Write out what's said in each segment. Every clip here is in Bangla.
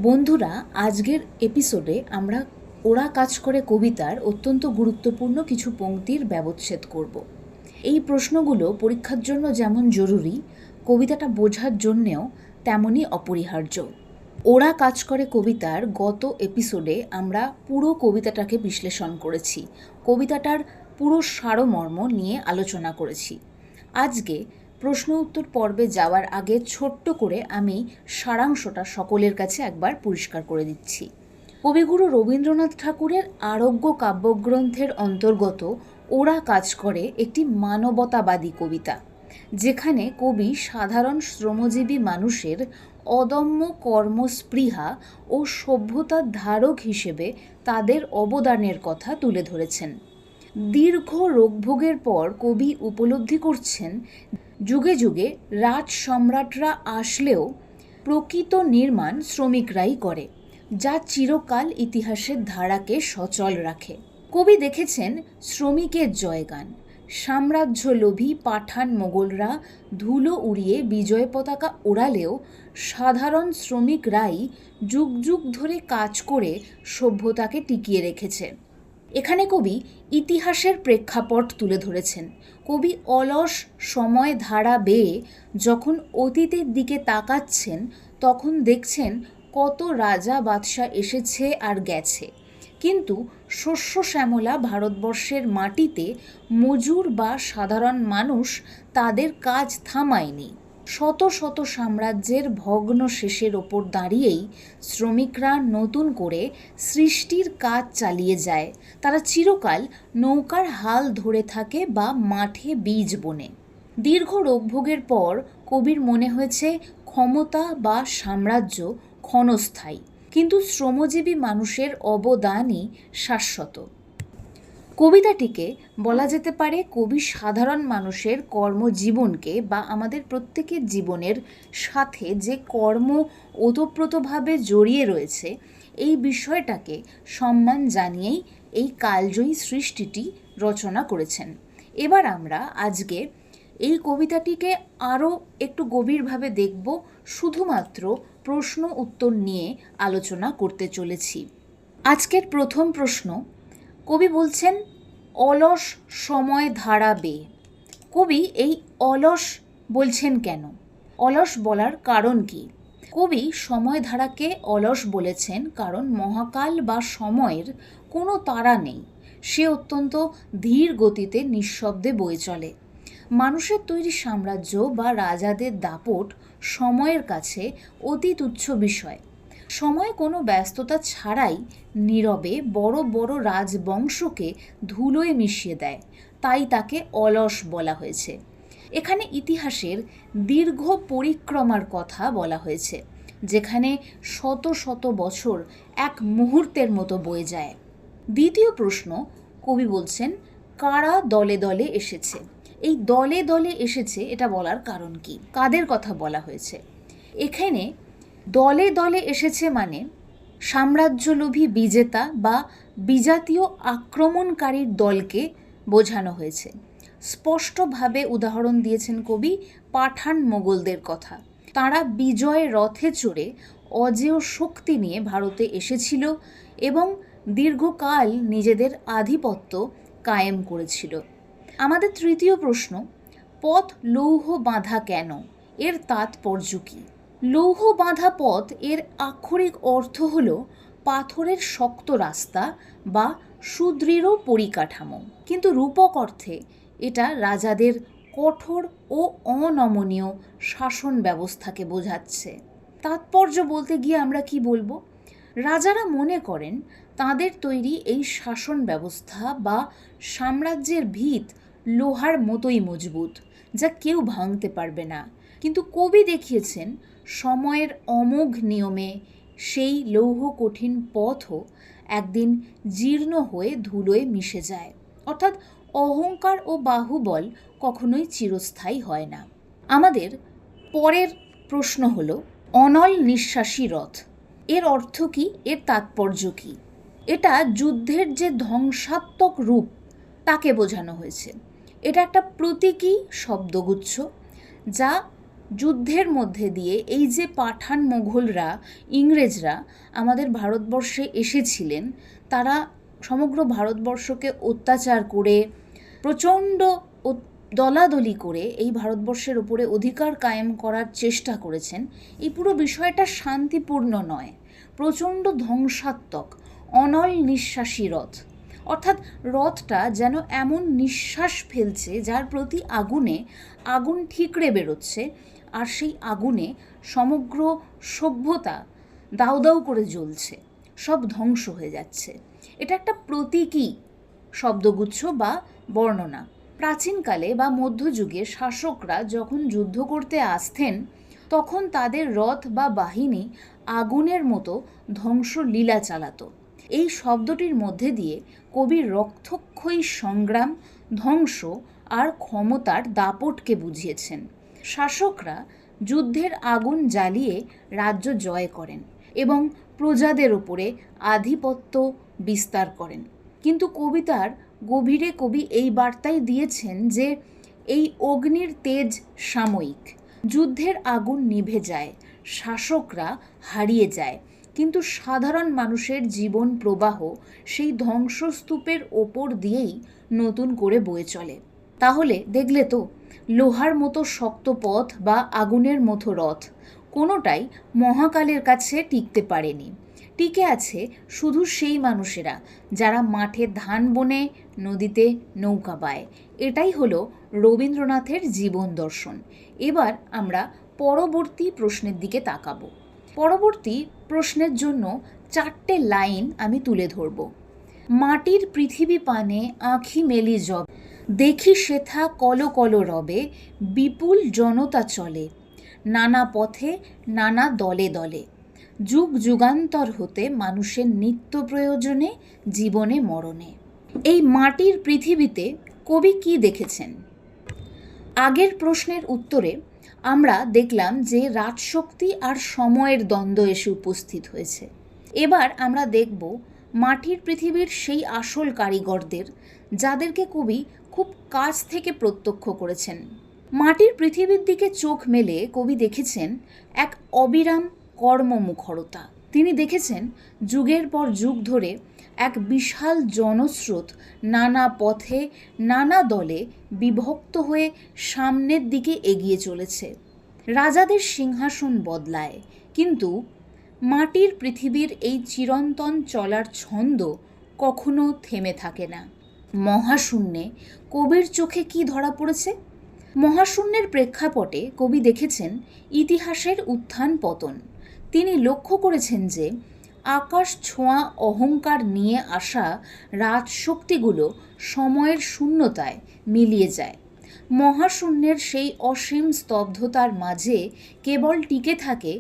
বন্ধুরা, আজকের এপিসোডে আমরা ওরা কাজ করে কবিতার অত্যন্ত গুরুত্বপূর্ণ কিছু পংক্তির ব্যবচ্ছেদ করব। এই প্রশ্নগুলো পরীক্ষার জন্য যেমন জরুরি, কবিতাটা বোঝার জন্যেও তেমনই অপরিহার্য। ওরা কাজ করে কবিতার গত এপিসোডে আমরা পুরো কবিতাটাকে বিশ্লেষণ করেছি, কবিতাটার পুরো সারমর্ম নিয়ে আলোচনা করেছি। আজকে প্রশ্ন উত্তর পর্বে যাওয়ার আগে ছোট্ট করে আমি সারাংশটা সকলের কাছে একবার পরিষ্কার করে দিচ্ছি। কবিগুরু রবীন্দ্রনাথ ঠাকুরের আরোগ্য কাব্যগ্রন্থের অন্তর্গত ওরা কাজ করে একটি মানবতাবাদী কবিতা, যেখানে কবি সাধারণ শ্রমজীবী মানুষের অদম্য কর্মস্পৃহা ও সভ্যতার ধারক হিসেবে তাদের অবদানের কথা তুলে ধরেছেন। দীর্ঘ রোগভোগের পর কবি উপলব্ধি করছেন, যুগে যুগে রাজ সম্রাটরা আসলেও প্রকৃত নির্মাণ শ্রমিকরাই করে, যা চিরকাল ইতিহাসের ধারাকে সচল রাখে। কবি দেখেছেন শ্রমিকের জয়গান, সাম্রাজ্যলোভী পাঠান মোগলরা ধুলো উড়িয়ে বিজয় পতাকা ওড়ালেও সাধারণ শ্রমিকরাই যুগ যুগ ধরে কাজ করে সভ্যতাকে টিকিয়ে রেখেছে। এখানে কবি ইতিহাসের প্রেক্ষাপট তুলে ধরেছেন। কবি অলস সময় ধারা বেয়ে যখন অতীতের দিকে তাকাচ্ছেন, তখন দেখছেন কত রাজা বাদশাহ এসেছে আর গেছে, কিন্তু শস্য শ্যামলা ভারতবর্ষের মাটিতে মজুর বা সাধারণ মানুষ তাদের কাজ থামায়নি। শত শত সাম্রাজ্যের ভগ্ন শেষের ওপর দাঁড়িয়েই শ্রমিকরা নতুন করে সৃষ্টির কাজ চালিয়ে যায়। তারা চিরকাল নৌকার হাল ধরে থাকে বা মাঠে বীজ বোনে। দীর্ঘ রোগভোগের পর কবির মনে হয়েছে ক্ষমতা বা সাম্রাজ্য ক্ষণস্থায়ী, কিন্তু শ্রমজীবী মানুষের অবদানই শাশ্বত। কবিতাটিকে বলা যেতে পারে কবি সাধারণ মানুষের কর্মজীবনকে বা আমাদের প্রত্যেকের জীবনের সাথে যে কর্ম ওতপ্রোতভাবে জড়িয়ে রয়েছে এই বিষয়টাকে সম্মান জানিয়েই এই কালজয়ী সৃষ্টিটি রচনা করেছেন। এবার আমরা আজকে এই কবিতাটিকে আরও একটু গভীরভাবে দেখব, শুধুমাত্র প্রশ্ন উত্তর নিয়ে আলোচনা করতে চলেছি। আজকের প্রথম প্রশ্ন, কবি বলছেন অলস সময় ধারা বেয়ে। কবি এই অলস বলছেন কেন? অলস বলার কারণ কি? কবি সময় ধারাকে অলস বলেছেন কারণ মহাকাল বা সময়ের কোনো তাড়া নেই, সে অত্যন্ত ধীর গতিতে নিঃশব্দে বয়ে চলে। মানুষের তৈরি সাম্রাজ্য বা রাজাদের দাপট সময়ের কাছে অতি তুচ্ছ বিষয়। সময় কোনো ব্যস্ততা ছাড়াই নীরবে বড় বড় রাজবংশকে ধুলোয় মিশিয়ে দেয়, তাই তাকে অলস বলা হয়েছে। এখানে ইতিহাসের দীর্ঘ পরিক্রমার কথা বলা হয়েছে, যেখানে শত শত বছর এক মুহূর্তের মতো বয়ে যায়। দ্বিতীয় প্রশ্ন, কবি বলছেন কারা দলে দলে এসেছে। এই দলে দলে এসেছে এটা বলার কারণ কি? কাদের কথা বলা হয়েছে? এখানে দলে দলে এসেছে মানে সাম্রাজ্যলোভী বিজেতা বা বিজাতীয় আক্রমণকারীর দলকে বোঝানো হয়েছে। স্পষ্টভাবে উদাহরণ দিয়েছেন কবি পাঠান মোগলদের কথা। তারা বিজয় রথে চড়ে অজেয় শক্তি নিয়ে ভারতে এসেছিল এবং দীর্ঘকাল নিজেদের আধিপত্য কায়েম করেছিল। আমাদের তৃতীয় প্রশ্ন, পথ লৌহ বাঁধা কেন? এর তাৎপর্য কী? লৌহ বাঁধা পথ এর আক্ষরিক অর্থ হল পাথরের শক্ত রাস্তা বা সুদৃঢ় পরিকাঠামো, কিন্তু রূপক অর্থে এটা রাজাদের কঠোর ও অনমনীয় শাসন ব্যবস্থাকে বোঝাচ্ছে। তাৎপর্য বলতে গিয়ে আমরা কি বলবো? রাজারা মনে করেন তাদের তৈরি এই শাসন ব্যবস্থা বা সাম্রাজ্যের ভিত লোহার মতোই মজবুত, যা কেউ ভাঙতে পারবে না। কিন্তু কবি দেখিয়েছেন সময়ের অমোঘ নিয়মে সেই লৌহ কঠিন পথও একদিন জীর্ণ হয়ে ধুলোয় মিশে যায়। অর্থাৎ অহংকার ও বাহুবল কখনোই চিরস্থায়ী হয় না। আমাদের পরের প্রশ্ন হলো অনল নিঃশ্বাসী রথ। এর অর্থ কী? এর তাৎপর্য কী? এটা যুদ্ধের যে ধ্বংসাত্মক রূপ তাকে বোঝানো হয়েছে। এটা একটা প্রতীকী শব্দগুচ্ছ, যা যুদ্ধের মধ্যে দিয়ে এই যে পাঠান মোঘলরা, ইংরেজরা আমাদের ভারতবর্ষে এসেছিলেন, তারা সমগ্র ভারতবর্ষকে অত্যাচার করে প্রচণ্ড দলাদলি করে এই ভারতবর্ষের ওপরে অধিকার কায়েম করার চেষ্টা করেছেন। এই পুরো বিষয়টা শান্তিপূর্ণ নয়, প্রচণ্ড ধ্বংসাত্মক, অনল নিঃশ্বাসী রথ। অর্থাৎ রথটা যেন এমন নিঃশ্বাস ফেলছে যার প্রতি আগুন ঠিকরে বেরোচ্ছে, আর সেই আগুনে সমগ্র সভ্যতা দাউ দাউ করে জ্বলছে, সব ধ্বংস হয়ে যাচ্ছে। এটা একটা প্রতীকী শব্দগুচ্ছ বা বর্ণনা। প্রাচীনকালে বা মধ্যযুগে শাসকরা যখন যুদ্ধ করতে আসতেন, তখন তাদের রথ বা বাহিনী আগুনের মতো ধ্বংসলীলা চালাতো। এই শব্দটির মধ্যে দিয়ে কবির রক্তক্ষয়ী সংগ্রাম, ধ্বংস আর ক্ষমতার দাপটকে বুঝিয়েছেন। শাসকরা যুদ্ধের আগুন জ্বালিয়ে রাজ্য জয় করেন এবং প্রজাদের ওপরে আধিপত্য বিস্তার করেন। কিন্তু কবিতার গভীরে কবি এই বার্তাই দিয়েছেন যে এই অগ্নির তেজ সাময়িক, যুদ্ধের আগুন নিভে যায়, শাসকরা হারিয়ে যায়, কিন্তু সাধারণ মানুষের জীবন প্রবাহ সেই ধ্বংসস্তূপের ওপর দিয়েই নতুন করে বয়ে চলে। তাহলে দেখলে তো, লোহার মতো শক্ত পথ বা আগুনের মতো রথ, কোনোটাই মহাকালের কাছে টিকতে পারেনি। টিকে আছে শুধু সেই মানুষেরা যারা মাঠে ধান বনে, নদীতে নৌকা বায়। এটাই হলো রবীন্দ্রনাথের জীবন দর্শন। এবার আমরা পরবর্তী প্রশ্নের দিকে তাকাবো। পরবর্তী প্রশ্নের জন্য 4টে লাইন আমি তুলে ধরব। মাটির পৃথিবী পানে আঁখি মেলি জব, দেখি সেথা কলো কলো রবে, বিপুল জনতা চলে নানা পথে নানা দলে দলে, যুগ যুগান্তর হতে মানুষের নিত্য প্রয়োজনে, জীবনে মরণে। এই মাটির পৃথিবীতে কবি কি দেখেছেন? আগের প্রশ্নের উত্তরে আমরা দেখলাম যে রাজশক্তি আর সময়ের দ্বন্দ্ব এসে উপস্থিত হয়েছে। এবার আমরা দেখব মাটির পৃথিবীর সেই আসল কারিগরদের, যাদেরকে কবি খুব কাছ থেকে প্রত্যক্ষ করেছেন। মাটির পৃথিবীর দিকে চোখ মেলে কবি দেখেছেন এক অবিরাম কর্মমুখরতা। তিনি দেখেছেন যুগের পর যুগ ধরে এক বিশাল জনস্রোত নানা পথে নানা দলে বিভক্ত হয়ে সামনের দিকে এগিয়ে চলেছে। রাজাদের সিংহাসন বদলায়, কিন্তু মাটির পৃথিবীর এই চিরন্তন চলার ছন্দ কখনো থেমে থাকে না। মহাশূন্যে কবির চোখে কি ধরা পড়েছে? মহাশূন্যের প্রেক্ষাপটে কবি দেখেছেন ইতিহাসের উত্থান পতন। তিনি লক্ষ্য করেছেন যে আকাশ ছোঁয়া অহংকার নিয়ে আসা রাজশক্তিগুলো সময়ের শূন্যতায় মিলিয়ে যায়। মহাশূন্যের সেই অসীম স্তব্ধতার মাঝে কেবল টিকে থাকে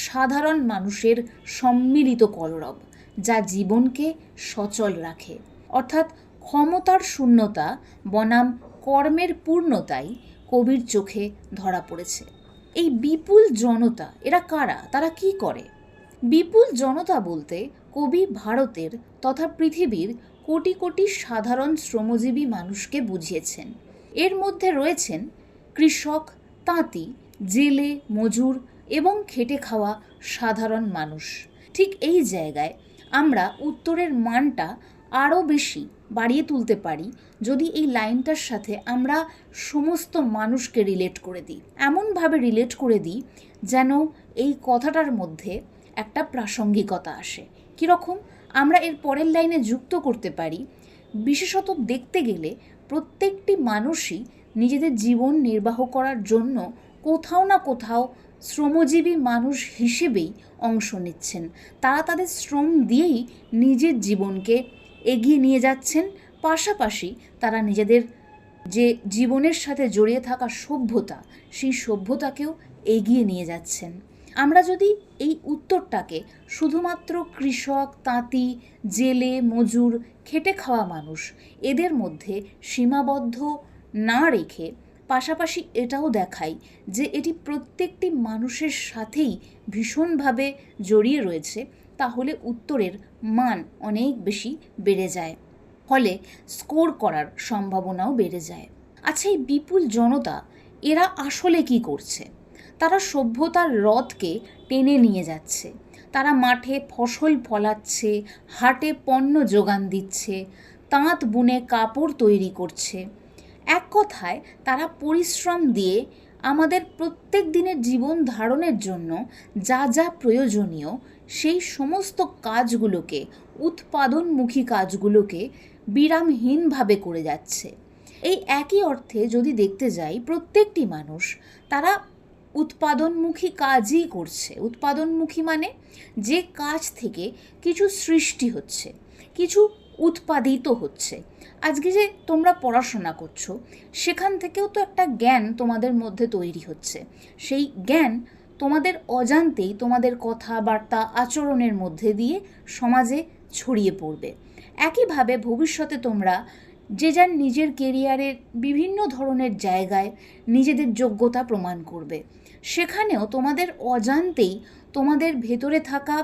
সাধারণ মানুষের সম্মিলিত কলরব, যা জীবনকে সচল রাখে। অর্থাৎ ক্ষমতার শূন্যতা বনাম কর্মের পূর্ণতাই কবির চোখে ধরা পড়েছে। এই বিপুল জনতা, এরা কারা? তারা কি করে? বিপুল জনতা বলতে কবি ভারতের তথা পৃথিবীর কোটি কোটি সাধারণ শ্রমজীবী মানুষকে বুঝিয়েছেন। এর মধ্যে রয়েছেন কৃষক, তাঁতি, জেলে, মজুর এবং খেটে খাওয়া সাধারণ মানুষ। ঠিক এই জায়গায় আমরা উত্তরের মানটা আরও বেশি বাড়িয়ে তুলতে পারি যদি এই লাইনটার সাথে আমরা সমস্ত মানুষকে রিলেট করে দিই, এমনভাবে রিলেট করে দিই যেন এই কথাটার মধ্যে একটা প্রাসঙ্গিকতা আসে। কীরকম? আমরা এর পরের লাইনে যুক্ত করতে পারি, বিশেষত দেখতে গেলে প্রত্যেকটি মানুষই নিজেদের জীবন নির্বাহ করার জন্য কোথাও না কোথাও শ্রমজীবী মানুষ হিসেবেই অংশ নিচ্ছেন। তারা তাদের শ্রম দিয়েই নিজের জীবনকে এগিয়ে নিয়ে যাচ্ছেন, পাশাপাশি তারা নিজেদের যে জীবনের সাথে জড়িয়ে থাকা সভ্যতা, সেই সভ্যতাকেও এগিয়ে নিয়ে যাচ্ছেন। আমরা যদি এই উত্তরটাকে শুধুমাত্র কৃষক, তাঁতি, জেলে, মজুর, খেটে খাওয়া মানুষ এদের মধ্যে সীমাবদ্ধ না রেখে পাশাপাশি এটাও দেখাই যে এটি প্রত্যেকটি মানুষের সাথেই ভীষণভাবে জড়িয়ে রয়েছে, তাহলে উত্তরের মান অনেক বেশি বেড়ে যায়, ফলে স্কোর করার সম্ভাবনাও বেড়ে যায়। আচ্ছা, এই বিপুল জনতা এরা আসলে কি করছে? তারা সভ্যতার রথকে টেনে নিয়ে যাচ্ছে। তারা মাঠে ফসল ফলাচ্ছে, হাটে পণ্য যোগান দিচ্ছে, তাঁত বুনে কাপড় তৈরি করছে। এক কথায় তারা পরিশ্রম দিয়ে আমাদের প্রত্যেক দিনের জীবন ধারণের জন্য যা যা প্রয়োজনীয় সেই সমস্ত কাজগুলোকে, উৎপাদনমুখী কাজগুলোকে বিরামহীনভাবে করে যাচ্ছে। এই একই অর্থে যদি দেখতে যাই, প্রত্যেকটি মানুষ তারা উৎপাদনমুখী কাজই করছে। উৎপাদনমুখী মানে যে কাজ থেকে কিছু সৃষ্টি হচ্ছে, কিছু উৎপাদিত হচ্ছে। আজকে যে তোমরা পড়াশোনা করছো, সেখান থেকেও তো একটা জ্ঞান তোমাদের মধ্যে তৈরি হচ্ছে। সেই জ্ঞান তোমাদের অজান্তেই তোমাদের কথাবার্তা, আচরণের মধ্যে দিয়ে সমাজে ছড়িয়ে পড়বে। একইভাবে ভবিষ্যতে তোমরা যে যার নিজের কেরিয়ারের বিভিন্ন ধরনের জায়গায় নিজেদের যোগ্যতা প্রমাণ করবে। সেখানেও তোমাদের অজান্তেই তোমাদের ভেতরে থাকা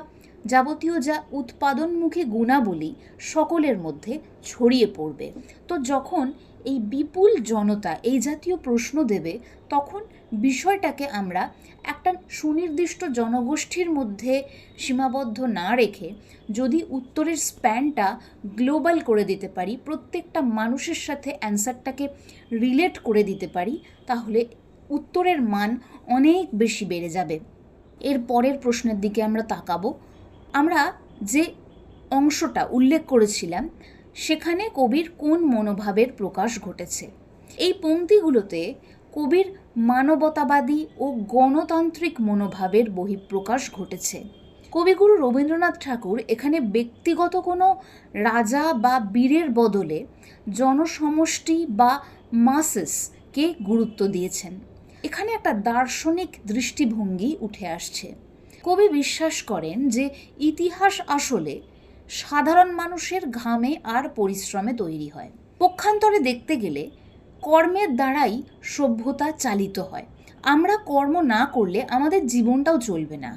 যাবতীয় যা উৎপাদনমুখী গুণাবলী সকলের মধ্যে ছড়িয়ে পড়বে। তো যখন এই বিপুল জনতা এই জাতীয় প্রশ্ন দেবে, তখন বিষয়টাকে আমরা একটা সুনির্দিষ্ট জনগোষ্ঠীর মধ্যে সীমাবদ্ধ না রেখে যদি উত্তরের স্প্যানটা গ্লোবাল করে দিতে পারি, প্রত্যেকটা মানুষের সাথে অ্যান্সারটাকে রিলেট করে দিতে পারি, তাহলে উত্তরের মান অনেক বেশি বেড়ে যাবে। এর পরের প্রশ্নের দিকে আমরা তাকাবো। আমরা যে অংশটা উল্লেখ করেছিলাম, সেখানে কবির কোন মনোভাবের প্রকাশ ঘটেছে? এই পংক্তিগুলোতে কবির মানবতাবাদী ও গণতান্ত্রিক মনোভাবের বহিঃপ্রকাশ ঘটেছে। কবিগুরু রবীন্দ্রনাথ ঠাকুর এখানে ব্যক্তিগত কোনো রাজা বা বীরের বদলে জনসমষ্টি বা মাসেসকে গুরুত্ব দিয়েছেন। এখানে একটা দার্শনিক দৃষ্টিভঙ্গি উঠে আসছে। কবি বিশ্বাস করেন যে ইতিহাস আসলে সাধারণ মানুষের ঘামে আর পরিশ্রমে তৈরি হয়। পক্ষান্তরে দেখতে গেলে কর্মের দ্বারাই সভ্যতা চালিত হয়। আমরা কর্ম না করলে আমাদের জীবনটাও চলবে না।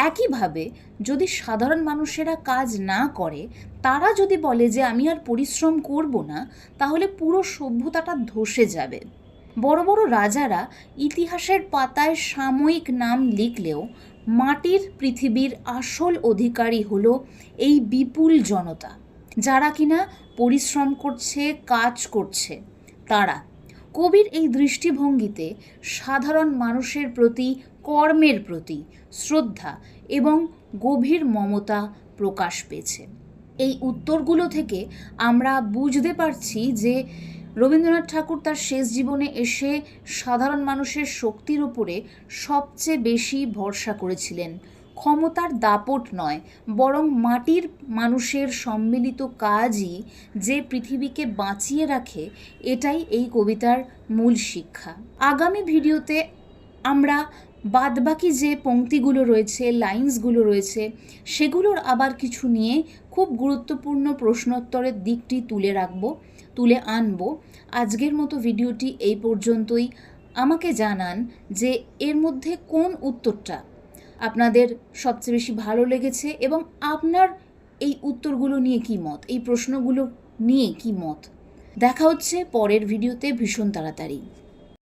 একইভাবে যদি সাধারণ মানুষেরা কাজ না করে, তারা যদি বলে যে আমি আর পরিশ্রম করব না, তাহলে পুরো সভ্যতাটা ধসে যাবে। বড় বড় রাজারা ইতিহাসের পাতায় সাময়িক নাম লিখলেও মাটির পৃথিবীর আসল অধিকারী হলো এই বিপুল জনতা, যারা কিনা পরিশ্রম করছে, কাজ করছে। তারা কবির এই দৃষ্টিভঙ্গিতে সাধারণ মানুষের প্রতি, কর্মের প্রতি শ্রদ্ধা এবং গভীর মমতা প্রকাশ পেয়েছে। এই উত্তরগুলো থেকে আমরা বুঝতে পারছি যে রবীন্দ্রনাথ ঠাকুর তার শেষ জীবনে এসে সাধারণ মানুষের শক্তির উপরে সবচেয়ে বেশি ভরসা করেছিলেন। ক্ষমতার দাপট নয়, বরং মাটির মানুষের সম্মিলিত কাজই যে পৃথিবীকে বাঁচিয়ে রাখে, এটাই এই কবিতার মূল শিক্ষা। আগামী ভিডিওতে আমরা বাদবাকি যে পংক্তিগুলো রয়েছে, লাইন্সগুলো রয়েছে, সেগুলোর আবার কিছু নিয়ে খুব গুরুত্বপূর্ণ প্রশ্নোত্তরের দিকটি তুলে আনবো। আজকের মতো ভিডিওটি এই পর্যন্তই। আমাকে জানান যে এর মধ্যে কোন উত্তরটা আপনাদের সবচেয়ে বেশি ভালো লেগেছে এবং আপনার এই উত্তরগুলো নিয়ে কী মত, এই প্রশ্নগুলো নিয়ে কী মত। দেখা হচ্ছে পরের ভিডিওতে ভীষণ তাড়াতাড়ি।